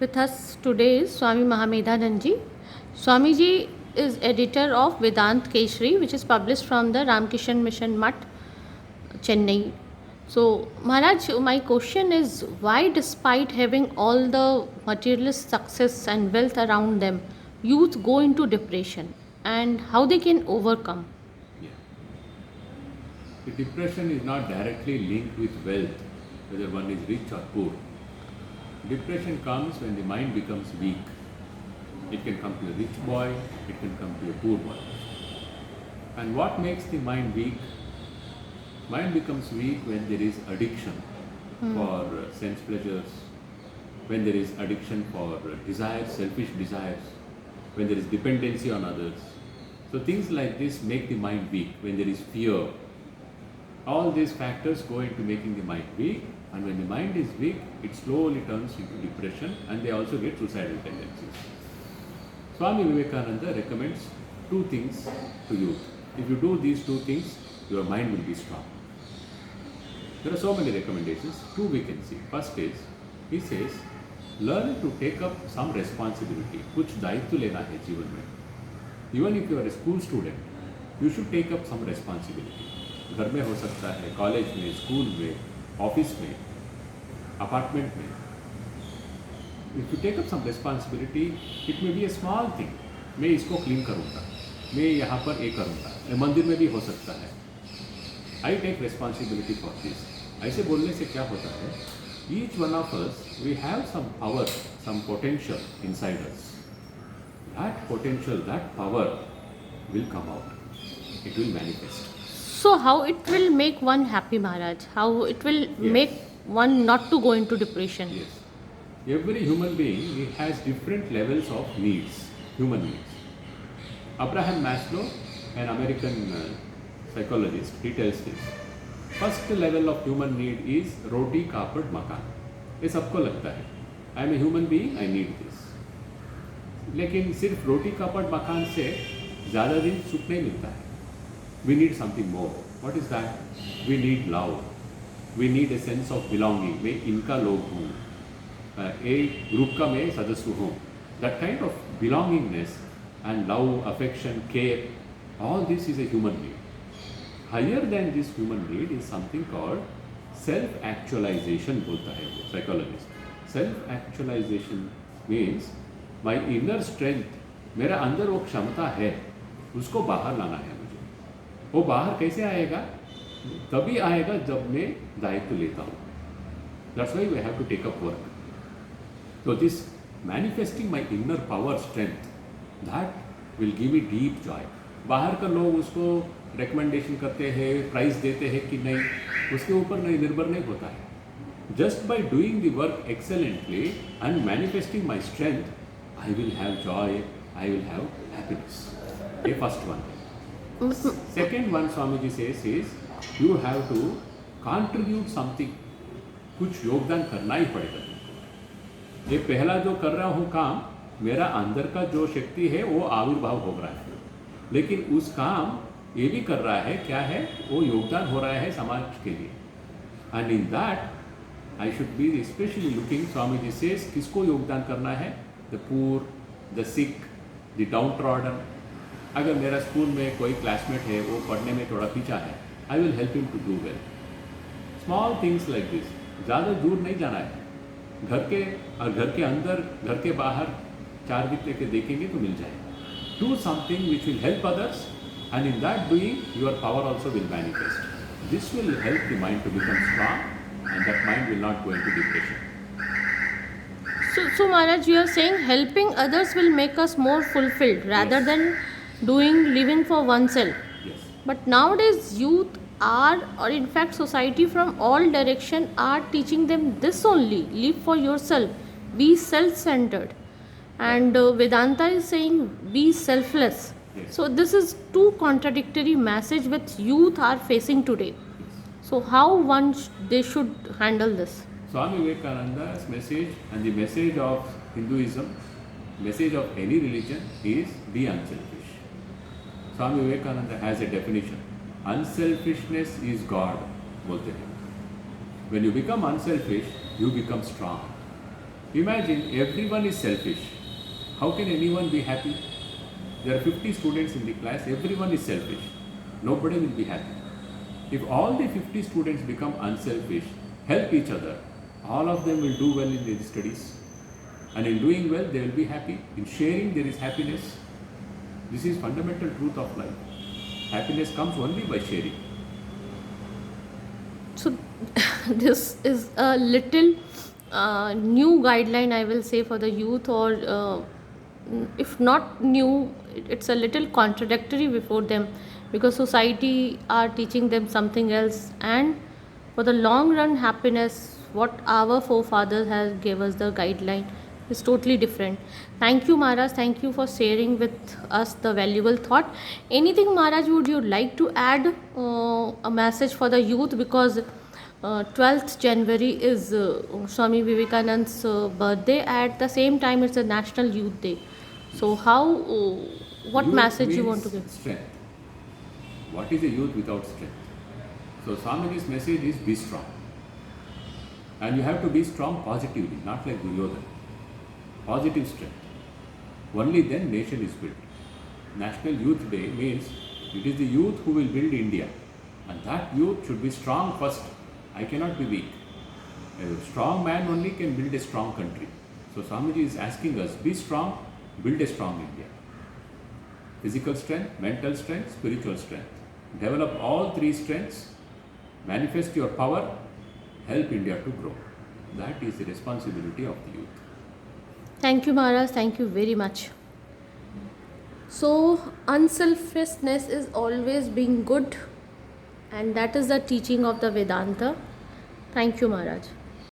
With us today is Swami Mahamedhananda ji. Swami ji is editor of Vedanta Kesari, which is published from the Ramkishan Mission Mutt, Chennai. So, Maharaj, my question is why, despite having all the materialist success and wealth around them, youth go into depression and how they can overcome? Yeah. The depression is not directly linked with wealth, whether one is rich or poor. Depression comes when the mind becomes weak. It can come to a rich boy, it can come to a poor boy. And what makes the mind weak? Mind becomes weak when there is addiction for sense pleasures, when there is addiction for desires, selfish desires, when there is dependency on others. So things like this make the mind weak. When there is fear, all these factors go into making the mind weak, and when the mind is weak, it slowly turns into depression, and they also get suicidal tendencies. Swami Vivekananda recommends two things to youth. If you do these two things, your mind will be strong. There are so many recommendations. Two we can see. First is, he says, learn to take up some responsibility. कुछ दायित्व लेना है जीवन में. Even if you are a school student, you should take up some responsibility. घर में हो सकता है, कॉलेज में, स्कूल में, ऑफिस में, अपार्टमेंट में. If you take up some responsibility, it may be a small thing. मैं इसको क्लीन करूँगा, मैं यहाँ पर ये करूँगा. मंदिर में भी हो सकता है. I take responsibility for this. ऐसे बोलने से क्या होता है? Each one of us, we have some power, some potential inside us. That potential, that power will come out. It will manifest. So, how it will make one happy, Maharaj? How it will make one not to go into depression? Yes. Every human being, he has different levels of needs, human needs. Abraham Maslow, an American psychologist, he tells this. First level of human need is roti kapad makan. ये सबको लगता है. I am a human being, I need this. लेकिन सिर्फ रोटी कपड़ मकान से ज़्यादा दिन सुख नहीं मिलता है. We need something more. What is that? We need love. We need a sense of belonging. मैं इनका लोग हूँ. एक ग्रुप का मैं सदस्य हूँ. That kind of belongingness and love, affection, care, all this is a human need. Higher than this human need is something called self-actualization बोलता है वो psychologist. Self-actualization means my inner strength, मेरा अंदर वो क्षमता है, उसको बाहर लाना है मुझे. वो बाहर कैसे आएगा? तभी आएगा जब मैं दायित्व लेता हूँ. That's why we have to take up work. So this manifesting my inner power, strength, that will give me deep joy. बाहर का लोग उसको रिकमेंडेशन करते हैं, प्राइज देते हैं कि नहीं, उसके ऊपर नहीं निर्भर नहीं होता है. Just by doing the work excellently and manifesting my strength, I will have joy, I will have happiness. The first one. Second one, Swamiji says is, you have to contribute something. कुछ योगदान करना ही पड़ेगा. ये पहला जो कर रहा हूँ काम, मेरा अंदर का जो शक्ति है वो आविर्भाव हो रहा है, लेकिन उस काम ये भी कर रहा है, क्या है, वो योगदान हो रहा है समाज के लिए. And in that I should be specially looking. Swami ji says, किसको योगदान करना है? The poor, the sick, the downtrodden. अगर मेरा स्कूल में कोई क्लासमेट है, वो पढ़ने में थोड़ा पीछा है, I will help him to do well. Small things like this. ज़्यादा दूर नहीं जाना है. घर के और घर के अंदर, घर के बाहर चार दिन लेके देखेंगे तो मिल जाएगा. Do something which will help others, and in that doing, your power also will manifest. This will help the mind to become strong, and that mind will not go into depression. So Maharaj, you are saying helping others will make us more fulfilled rather Yes. than living for oneself. Yes. But nowadays, youth are, or in fact, society from all direction are teaching them this only: live for yourself, be self-centered. And Vedanta is saying be selfless. Yes. So this is two contradictory message which youth are facing today. So how they should handle this? Swami Vivekananda's message and the message of Hinduism, message of any religion is be unselfish. Swami Vivekananda has a definition. Unselfishness is God, बोलते हैं. When you become unselfish, you become strong. Imagine everyone is selfish. How can anyone be happy? There are 50 students in the class, everyone is selfish. Nobody will be happy. If all the 50 students become unselfish, help each other, all of them will do well in their studies. And in doing well, they will be happy. In sharing, there is happiness. This is fundamental truth of life. Happiness comes only by sharing. So, this is a little new guideline, I will say, for the youth, or if not new, it's a little contradictory before them, because society are teaching them something else, and for the long run happiness, what our forefathers have gave us the guideline is totally different. Thank you, Maharaj. Thank you for sharing with us the valuable thought. Anything, Maharaj, would you like to add a message for the youth? Because 12th January is Swami Vivekananda's birthday. At the same time, it's a National Youth Day. So, what Youth message you means want to give? strength. What is a youth without strength? So Swamiji's message is be strong. And you have to be strong positively, not like Duryodhana. Positive strength. Only then nation is built. National Youth Day means it is the youth who will build India. And that youth should be strong first. I cannot be weak. A strong man only can build a strong country. So Swamiji is asking us, be strong, build a strong India. Physical strength, mental strength, spiritual strength. Develop all three strengths, manifest your power, help India to grow. That is the responsibility of the youth. Thank you, Maharaj. Thank you very much. So, unselfishness is always being good, and that is the teaching of the Vedanta. Thank you, Maharaj.